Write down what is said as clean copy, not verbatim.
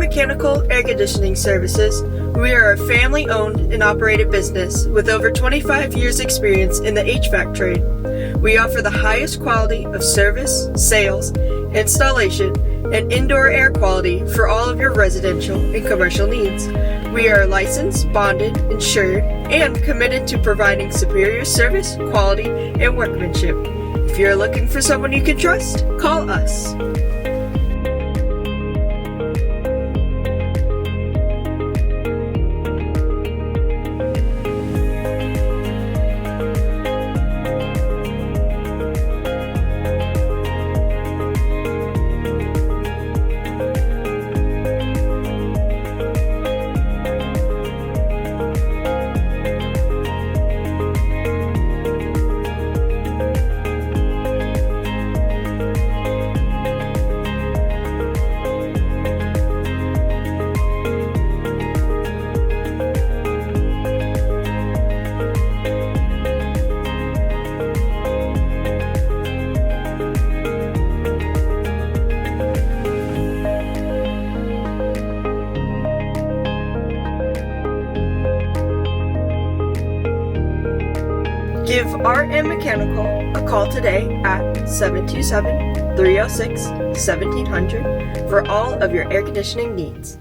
Mechanical Air Conditioning Services, we are a family-owned and operated business with over 25 years experience in the HVAC trade. We offer the highest quality of service, sales, installation, and indoor air quality for all of your residential and commercial needs. We are licensed, bonded, insured, and committed to providing superior service, quality, and workmanship. If you're looking for someone you can trust, call us. Give RM Mechanical a call today at 727-306-1700 for all of your air conditioning needs.